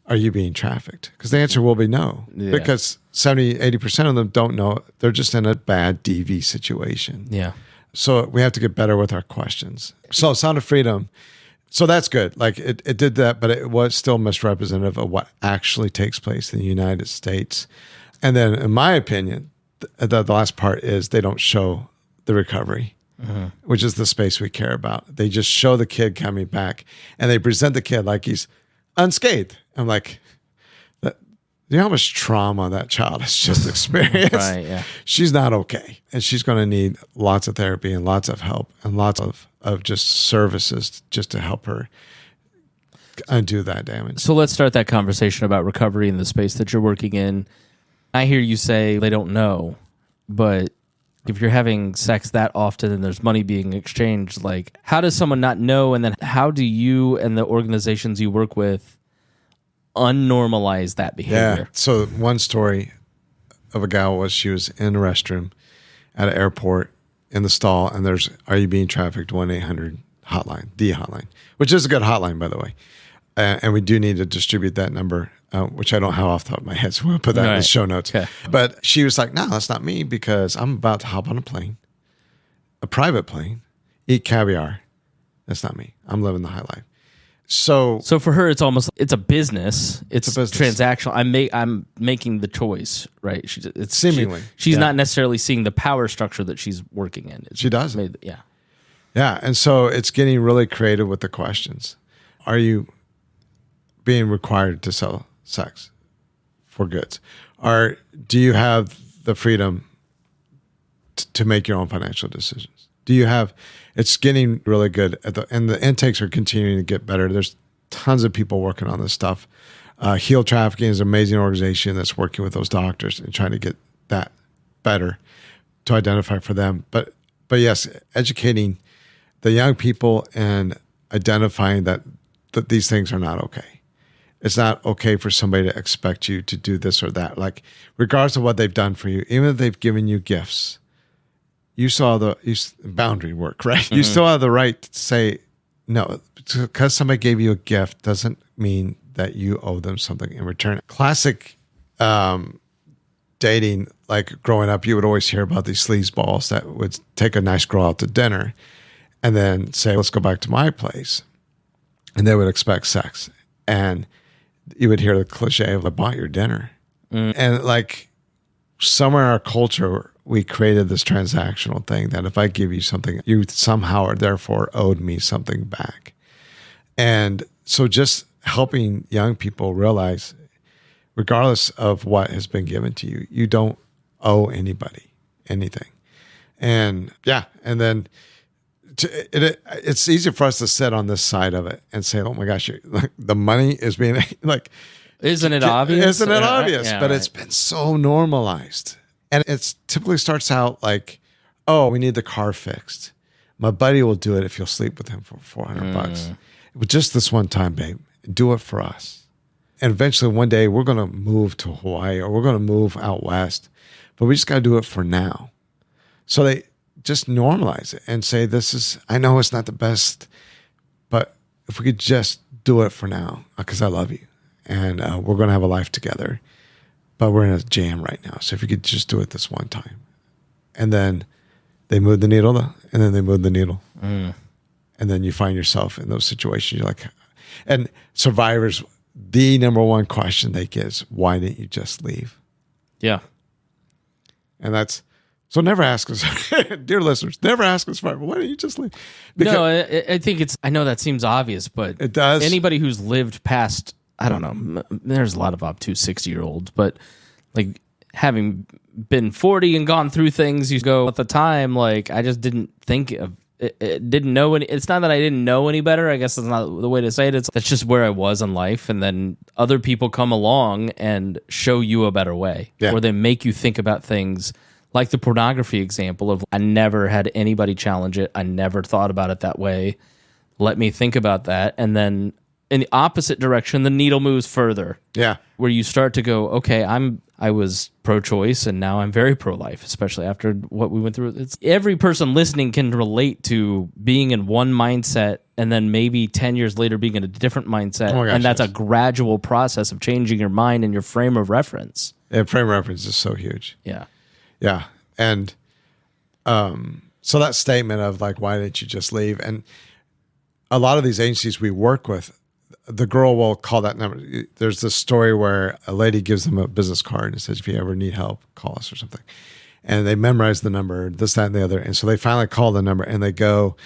are you being trafficked? Because the answer will be no, because 70, 80% of them don't know. They're just in a bad DV situation.
Yeah.
So we have to get better with our questions. So Sound of Freedom. So that's good. Like it did that, but it was still misrepresentative of what actually takes place in the United States. And then in my opinion, the last part is they don't show the recovery, which is the space we care about. They just show the kid coming back, and they present the kid like he's unscathed. I'm like, you know how much trauma that child has just experienced?
Right, yeah.
She's not okay. And she's going to need lots of therapy and lots of help and lots of just services just to help her undo that damage.
So let's start that conversation about recovery in the space that you're working in. I hear you say they don't know, but if you're having sex that often and there's money being exchanged, like, how does someone not know? And then how do you and the organizations you work with unnormalize that behavior?
Yeah. So one story of a gal was she was in a restroom at an airport in the stall, and there's "Are you being trafficked?" 1-800 hotline, the hotline, which is a good hotline, by the way. And we do need to distribute that number, which I don't have off the top of my head, so we'll put that in the show notes.
Okay.
But she was like, "No, that's not me, because I'm about to hop on a plane, a private plane, eat caviar. That's not me. I'm living the high life." So
for her, it's a business. It's
a business.
transactional. I'm making the choice, right? It's
Seemingly,
she's
yeah.
not necessarily seeing the power structure that she's working in.
She doesn't.
Yeah.
Yeah, and so it's getting really creative with the questions. Are you being required to sell sex for goods? Or do you have the freedom to make your own financial decisions? Do you have? It's getting really good, and the intakes are continuing to get better. There's tons of people working on this stuff. Heal Trafficking is an amazing organization that's working with those doctors and trying to get that better to identify for them. But yes, educating the young people and identifying that these things are not okay. It's not okay for somebody to expect you to do this or that. Like, regardless of what they've done for you, even if they've given you gifts, you saw the boundary work, right? Mm-hmm. You still have the right to say no. Because somebody gave you a gift doesn't mean that you owe them something in return. Classic dating, like growing up, you would always hear about these sleazeballs that would take a nice girl out to dinner and then say, "Let's go back to my place." And they would expect sex. And you would hear the cliche of, "I bought your dinner." And like, somewhere in our culture, we created this transactional thing that if I give you something, you somehow or therefore owed me something back. And so just helping young people realize, regardless of what has been given to you, you don't owe anybody anything. And yeah, and then it's easy for us to sit on this side of it and say, "Oh my gosh, the money is being like,"
isn't it obvious?
Isn't it obvious?
Yeah,
but
right.
It's been so normalized. And it typically starts out like, "Oh, we need the car fixed. My buddy will do it if you'll sleep with him for $400. But just this one time, babe, do it for us." And eventually one day we're going to move to Hawaii or we're going to move out west, but we just got to do it for now. So they just normalize it and say, I know it's not the best, but if we could just do it for now, because I love you and we're going to have a life together, but we're in a jam right now. So if you could just do it this one time. And then they move the needle, and then they move the needle. And then you find yourself in those situations. You're like, and survivors, the number one question they get is, "Why didn't you just leave?"
Yeah.
And that's, so never ask us, dear listeners, never ask us, "Why didn't you just leave?"
No, I think I know that seems obvious, but
it does.
Anybody who's lived past, I don't know, there's a lot of obtuse 60-year-olds, but like having been 40 and gone through things, you go, at the time, like, I just didn't think of it, didn't know any. It's not that I didn't know any better. I guess that's not the way to say it. That's just where I was in life. And then other people come along and show you a better way, or they make you think about things. Like the pornography example of, I never had anybody challenge it. I never thought about it that way. Let me think about that. And then in the opposite direction, the needle moves further.
Yeah.
Where you start to go, okay, I was pro-choice and now I'm very pro-life, especially after what we went through. Every person listening can relate to being in one mindset and then maybe 10 years later being in a different mindset.
Oh my gosh,
and that's
yes.
a gradual process of changing your mind and your frame of reference.
Yeah, frame of reference is so huge.
Yeah.
Yeah. And so that statement of like, "Why didn't you just leave?" And a lot of these agencies we work with, the girl will call that number. There's this story where a lady gives them a business card and says, "If you ever need help, call us," or something. And they memorize the number, this, that, and the other. And so they finally call the number and they go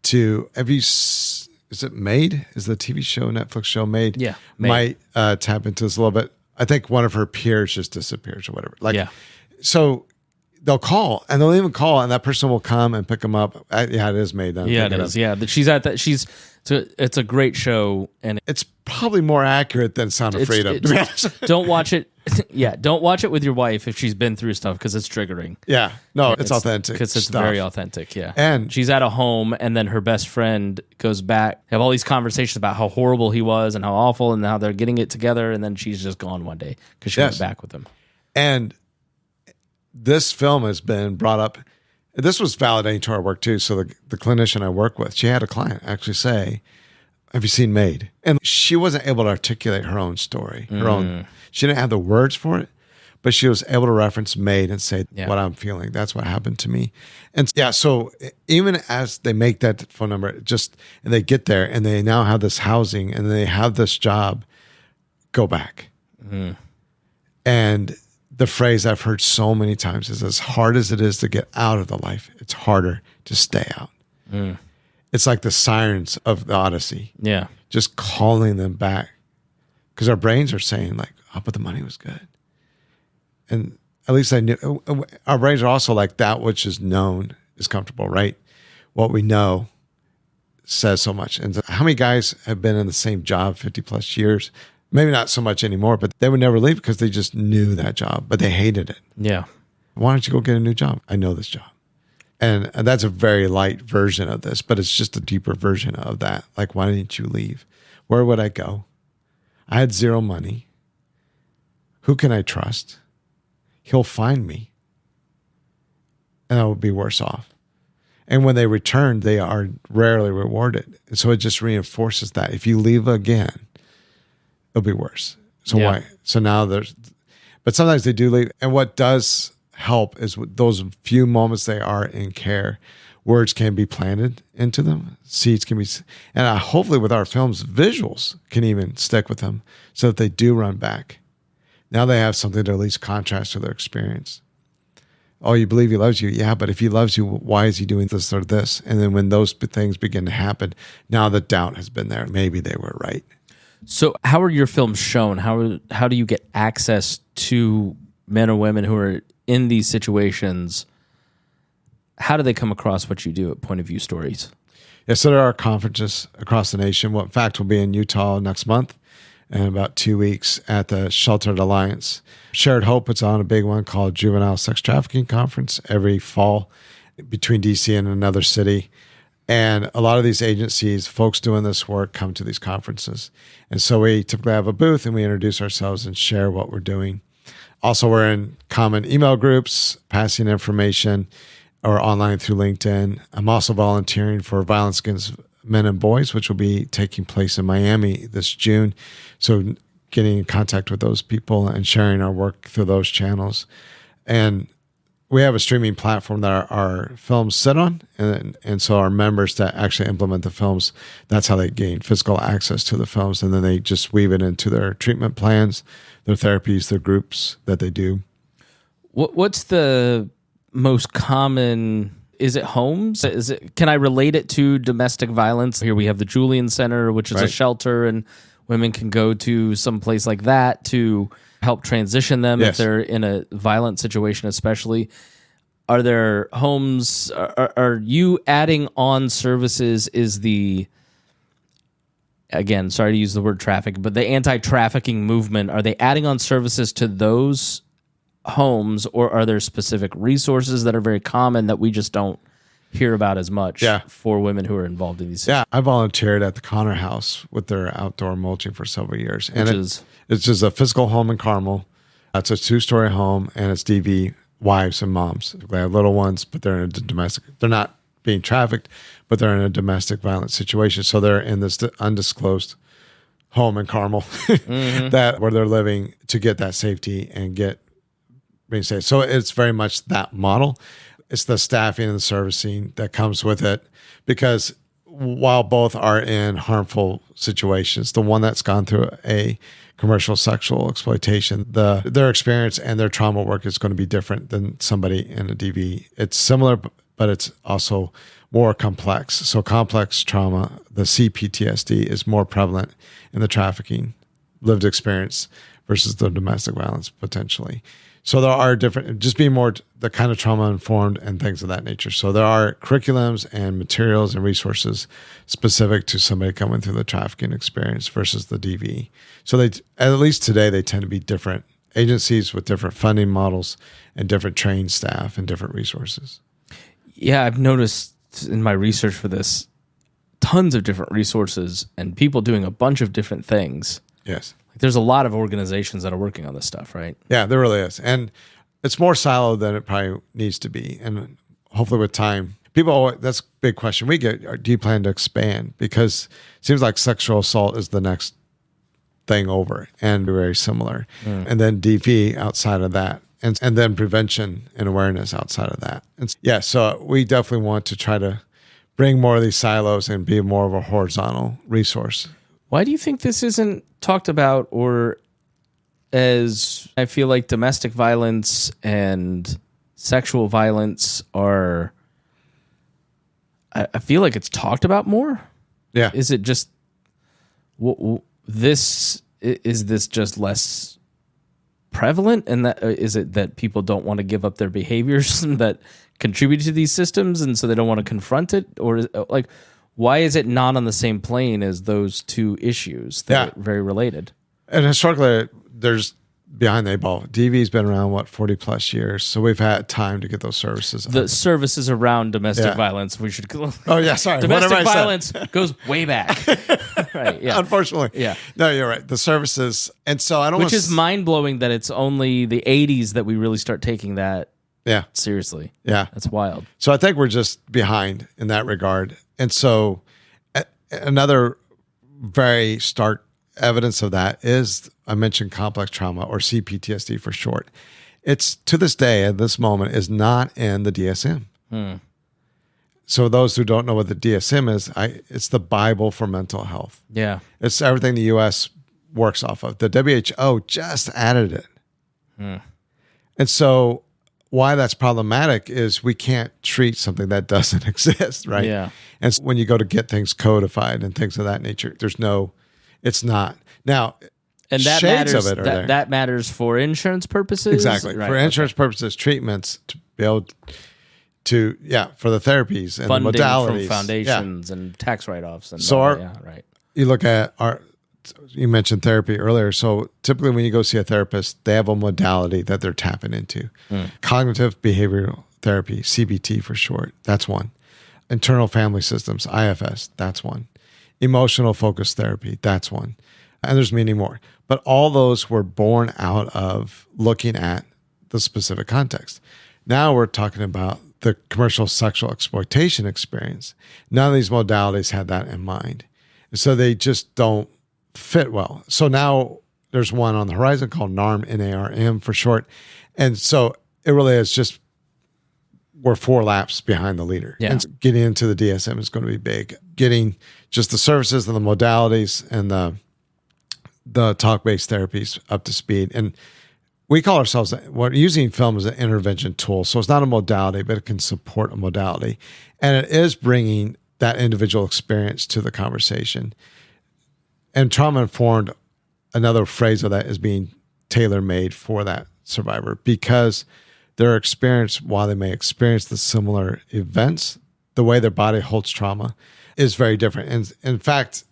to, is it Made? Is the TV show, Netflix show Made?
Yeah.
Might tap into this a little bit. I think one of her peers just disappears or whatever. Like,
yeah.
So they'll call and they'll even call and that person will come and pick them up. Yeah, it is Made.
Yeah, it is. Yeah. She's at that. It's a great show. And
it's probably more accurate than Sound of Freedom.
don't watch it. Yeah, don't watch it with your wife if she's been through stuff because it's triggering.
Yeah, no, it's authentic.
Because it's
stuff.
very authentic, yeah.
And
she's at a home, and then her best friend goes back. They have all these conversations about how horrible he was and how awful and how they're getting it together, and then she's just gone one day because she went back with him. And
this film has been brought up. This was validating to our work too. So the clinician I work with, she had a client actually say, "Have you seen Maid?" And she wasn't able to articulate her own story, her own. She didn't have the words for it, but she was able to reference Maid and say what I'm feeling. That's what happened to me. And yeah, so even as they make that phone number, and they get there and they now have this housing and they have this job, go back. And the phrase I've heard so many times is, as hard as it is to get out of the life, it's harder to stay out. It's like the sirens of the Odyssey.
Yeah.
Just calling them back. Because our brains are saying like, oh, but the money was good. And at least I knew. Our brains are also like, that which is known is comfortable, right? What we know says so much. And how many guys have been in the same job 50 plus years? Maybe not so much anymore, but they would never leave because they just knew that job, but they hated it.
Yeah.
Why don't you go get a new job? I know this job. And that's a very light version of this, but it's just a deeper version of that. Like, why didn't you leave? Where would I go? I had zero money. Who can I trust? He'll find me. And I would be worse off. And when they return, they are rarely rewarded. And so it just reinforces that. If you leave again, it'll be worse. So why? So now but sometimes they do leave. And what does help is with those few moments they are in care, words can be planted into them, seeds can be, and hopefully with our films, visuals can even stick with them so that they do run back. Now they have something to at least contrast to their experience. Oh, you believe he loves you? Yeah, but if he loves you, why is he doing this or this? And then when those things begin to happen, now the doubt has been there. Maybe they were right.
So how are your films shown? How do you get access to men or women who are in these situations? How do they come across what you do at Point of View Stories?
Yeah, so there are conferences across the nation. Well, in fact, we'll be in Utah next month in about 2 weeks at the Sheltered Alliance. Shared Hope puts on a big one called Juvenile Sex Trafficking Conference every fall between DC and another city. And a lot of these agencies, folks doing this work, come to these conferences. And so we typically have a booth and we introduce ourselves and share what we're doing. Also, we're in common email groups, passing information, or online through LinkedIn. I'm also volunteering for Violence Against Men and Boys, which will be taking place in Miami this June. So getting in contact with those people and sharing our work through those channels. And we have a streaming platform that our films sit on. And so our members that actually implement the films, that's how they gain physical access to the films. And then they just weave it into their treatment plans, their therapies, their groups that they do.
What's the most common? Is it homes? Can I relate it to domestic violence? Here we have the Julian Center, which is a shelter, and women can go to some place like that to help transition them if they're in a violent situation, especially. Are there homes? Are you adding on services? Again, sorry to use the word traffic, but the anti-trafficking movement, are they adding on services to those homes, or are there specific resources that are very common that we just don't hear about as much for women who are involved in these situations?
Yeah, I volunteered at the Connor House with their outdoor mulching for several years. And it's just a physical home in Carmel. It's a 2-story home, and it's DV wives and moms. They have little ones, but they're in a domestic. They're not being trafficked, but they're in a domestic violence situation. So they're in this undisclosed home in Carmel where they're living to get that safety and get being safe. So it's very much that model. It's the staffing and the servicing that comes with it, because while both are in harmful situations, the one that's gone through a commercial sexual exploitation, their experience and their trauma work is going to be different than somebody in a DV. It's similar, but it's also more complex. So complex trauma, the CPTSD, is more prevalent in the trafficking lived experience versus the domestic violence potentially. So there are different, just being more the kind of trauma informed and things of that nature. So there are curriculums and materials and resources specific to somebody coming through the trafficking experience versus the DV. So they, at least today, they tend to be different agencies with different funding models and different trained staff and different resources.
Yeah, I've noticed in my research for this, tons of different resources and people doing a bunch of different things.
Yes.
There's a lot of organizations that are working on this stuff, right?
Yeah, there really is. And it's more siloed than it probably needs to be. And hopefully with time, that's a big question we get. Do you plan to expand? Because it seems like sexual assault is the next thing over and very similar. And then DV outside of that. And then prevention and awareness outside of that. And yeah, so we definitely want to try to bring more of these silos and be more of a horizontal resource.
Why do you think this isn't talked about, or as I feel like domestic violence and sexual violence are, I feel like it's talked about more?
Yeah.
Is it just, is this just less prevalent, and that is it that people don't want to give up their behaviors that contribute to these systems, and so they don't want to confront it? Or like, why is it not on the same plane as those two issues that are very related? And
historically, there's behind the eight ball. DV's been around 40 plus years, so we've had time to get those services.
The services around domestic violence, we should.
Oh yeah, sorry.
Domestic violence goes way back. Right. Yeah.
Unfortunately.
Yeah.
No, you're right. The services, and so I don't.
Which is mind blowing that it's only the 80s that we really start taking that.
Yeah.
Seriously.
Yeah.
That's wild.
So I think we're just behind in that regard, and so another very stark evidence of that is, I mentioned complex trauma, or CPTSD for short. It's to this day, at this moment, is not in the DSM. So those who don't know what the DSM is, it's the Bible for mental health.
Yeah.
It's everything the U.S. works off of. The WHO just added it. And so why that's problematic is we can't treat something that doesn't exist, right?
Yeah.
And so when you go to get things codified and things of that nature, it's not. Now,
and that
shades
matters,
of it are there.
That matters for insurance purposes?
Exactly.
Right,
for insurance purposes, treatments, to be able to, for the therapies and
funding
the modalities.
From foundations and tax write-offs. And
so
right.
You look at you mentioned therapy earlier. So typically when you go see a therapist, they have a modality that they're tapping into. Cognitive behavioral therapy, CBT for short, that's one. Internal family systems, IFS, that's one. Emotional focus therapy, that's one. And there's many more. But all those were born out of looking at the specific context. Now we're talking about the commercial sexual exploitation experience. None of these modalities had that in mind. So they just don't fit well. So now there's one on the horizon called NARM, N-A-R-M for short. And so it really is just, we're 4 laps behind the leader.
Yeah.
And getting into the DSM is going to be big. Getting just the services and the modalities and the talk-based therapies up to speed. And we call ourselves, we're using film as an intervention tool. So it's not a modality, but it can support a modality. And it is bringing that individual experience to the conversation. And trauma-informed, another phrase of that is being tailor-made for that survivor, because their experience, while they may experience the similar events, the way their body holds trauma is very different. And in fact,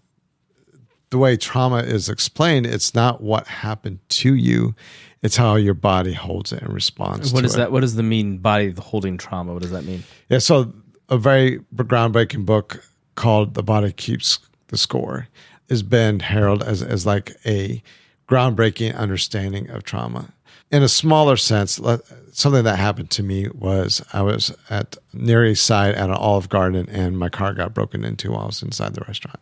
the way trauma is explained, it's not what happened to you, it's how your body holds it and responds to it.
What does the mean, body holding trauma? What does that mean?
Yeah, so a very groundbreaking book called The Body Keeps the Score has been heralded as like a groundbreaking understanding of trauma. In a smaller sense, something that happened to me was I was at Near East Side at an Olive Garden, and my car got broken into while I was inside the restaurant.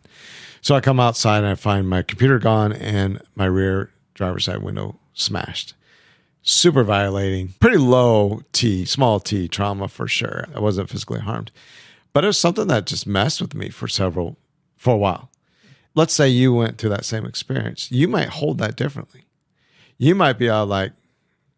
So I come outside and I find my computer gone and my rear driver's side window smashed. Super violating, pretty low T, small T trauma for sure. I wasn't physically harmed, but it was something that just messed with me for a while. Let's say you went through that same experience. You might hold that differently. You might be all like,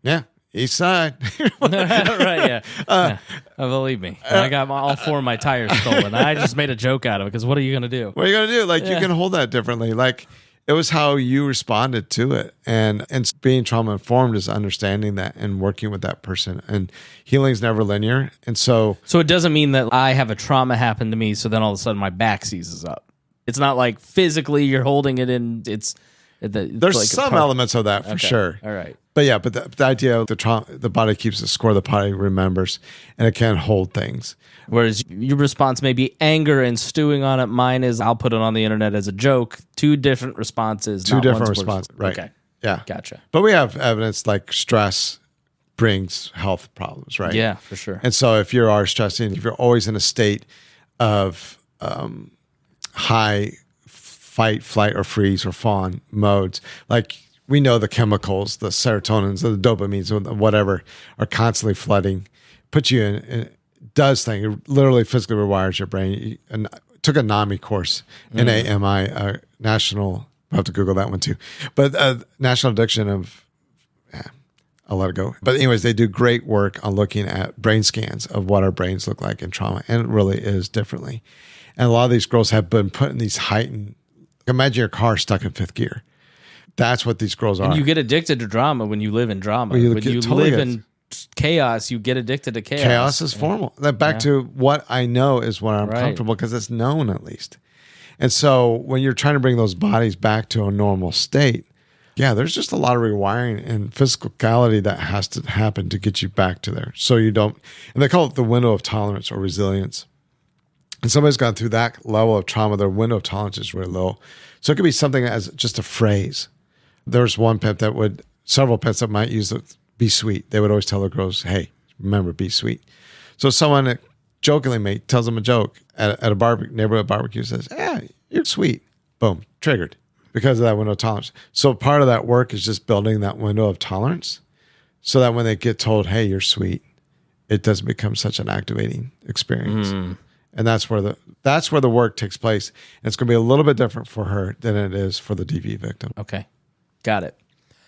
yeah, East Side.
Right, yeah. Believe me. I got all 4 of my tires stolen. I just made a joke out of it, because what are you going to do?
What are you going to do? Like, you can hold that differently. Like, it was how you responded to it. And being trauma-informed is understanding that and working with that person. And healing is never linear. And so
it doesn't mean that I have a trauma happen to me, so then all of a sudden my back seizes up. It's not like physically you're holding it in. It's
There's
like
some elements of that for sure.
All right.
But yeah, but the idea of the body keeps the score, the body remembers, and it can hold things.
Whereas your response may be anger and stewing on it. Mine is I'll put it on the internet as a joke. Two different responses.
Two different responses. Right.
Okay.
Yeah.
Gotcha.
But we have evidence like stress brings health problems, right?
Yeah, for sure.
And so if you are stressing, if you're always in a state of high fight, flight, or freeze, or fawn modes, like we know the chemicals, the serotonins, the dopamines, or whatever, are constantly flooding, put you in does things. It literally physically rewires your brain. Took a NAMI course, NAMI, national. I'll have to Google that one too. But National Addiction of, I'll let it go. But anyways, they do great work on looking at brain scans of what our brains look like in trauma, and it really is differently. And a lot of these girls have been put in these heightened. Imagine your car stuck in fifth gear. That's what these girls are.
And you get addicted to drama when you live in drama.
When you
live in chaos, you get addicted to chaos.
Chaos is formal. Then back to what I know is what I'm comfortable, because it's known at least. And so when you're trying to bring those bodies back to a normal state, there's just a lot of rewiring and physicality that has to happen to get you back to there. So you don't, and they call it the window of tolerance or resilience. And somebody's gone through that level of trauma, their window of tolerance is really low. So it could be something as just a phrase. There's one pimp several pimps that might use the be sweet. They would always tell the girls, hey, remember, be sweet. So someone jokingly tells them a joke at a neighborhood barbecue, says, you're sweet. Boom, triggered because of that window of tolerance. So part of that work is just building that window of tolerance so that when they get told, hey, you're sweet, it doesn't become such an activating experience. And that's where the work takes place. And it's going to be a little bit different for her than it is for the DV victim.
Okay. Got it.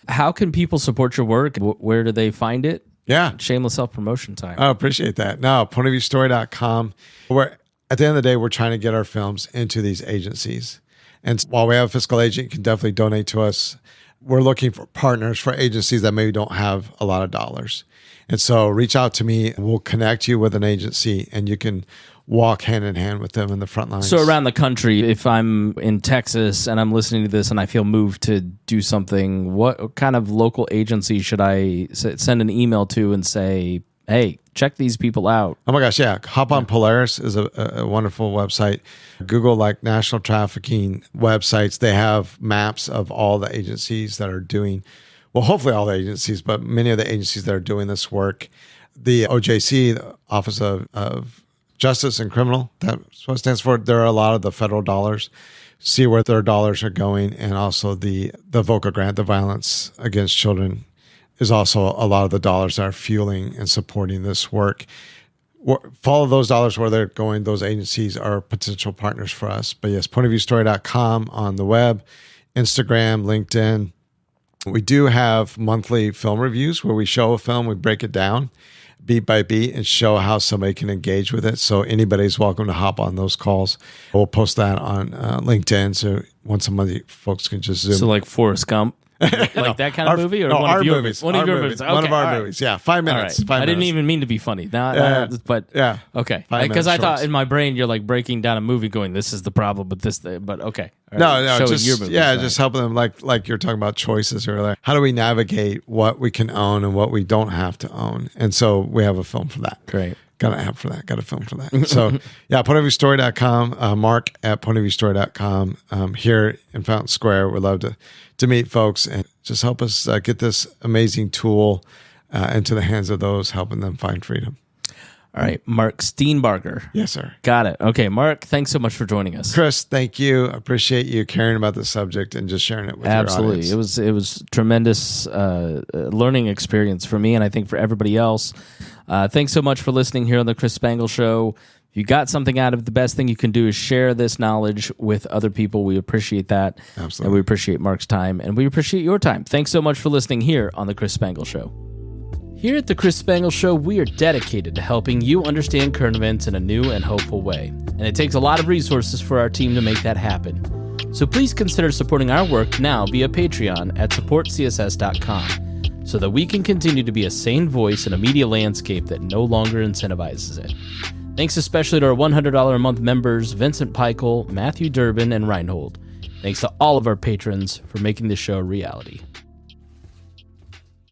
How can people support your work? Where do they find it?
Yeah.
Shameless self-promotion time.
I appreciate that. No, pointofviewstory.com. At the end of the day, we're trying to get our films into these agencies. And while we have a fiscal agent, you can definitely donate to us. We're looking for partners for agencies that maybe don't have a lot of dollars. And so reach out to me and we'll connect you with an agency and you can walk hand in hand with them in the front lines.
So around the country, if I'm in Texas and I'm listening to this and I feel moved to do something, what kind of local agency should I send an email to and say, hey, check these people out?
Oh my gosh, yeah. Hop on Polaris is a wonderful website. Google like national trafficking websites. They have maps of all the agencies that are doing, well, hopefully all the agencies, but many of the agencies that are doing this work. The OJC, the Office of Justice and Criminal, that's what it stands for. There are a lot of the federal dollars. See where their dollars are going. And also the VOCA grant, the Violence Against Children, is also a lot of the dollars that are fueling and supporting this work. Follow those dollars where they're going. Those agencies are potential partners for us. But yes, pointofviewstory.com on the web, Instagram, LinkedIn. We do have monthly film reviews where we show a film, we break it down beat by beat and show how somebody can engage with it. So anybody's welcome to hop on those calls. We'll post that on LinkedIn. So once some of the folks can just zoom.
So like Forrest Gump? Like that kind of movie? Or
no,
one
our
of your
movies.
One of your movies. Okay,
one of our
right.
movies. Yeah, 5 minutes.
Right.
5 minutes.
I didn't even mean to be funny. But
yeah.
Okay.
5
Because I
minutes
thought
shorts.
in my brain you're like breaking down a movie going, this is the problem with this thing. But okay. All
No,
right. Showing
just
your movies,
yeah,
right.
just helping them like you're talking about choices earlier. How do we navigate what we can own and what we don't have to own? And so we have a film for that.
Great.
Got an app for that. Got a film for that. So yeah, pointofviewstory.com, Mark at pointofviewstory.com. Here in Fountain Square, we'd love to meet folks and just help us get this amazing tool into the hands of those, helping them find freedom.
All right. Mark Steenbarger.
Yes, sir.
Got it. Okay. Mark, thanks so much for joining us.
Chris, thank you. I appreciate you caring about the subject and just sharing it with
Absolutely.
your audience.
It was tremendous learning experience for me and I think for everybody else. Thanks so much for listening here on the Chris Spangle Show. If you got something out of it, the best thing you can do is share this knowledge with other people. We appreciate that.
Absolutely.
And we appreciate Mark's time and we appreciate your time. Thanks so much for listening here on the Chris Spangle Show. Here at the Chris Spangle Show, we are dedicated to helping you understand current events in a new and hopeful way. And it takes a lot of resources for our team to make that happen. So please consider supporting our work now via Patreon at supportcss.com so that we can continue to be a sane voice in a media landscape that no longer incentivizes it. Thanks especially to our $100 a month members, Vincent Peichel, Matthew Durbin, and Reinhold. Thanks to all of our patrons for making this show a reality.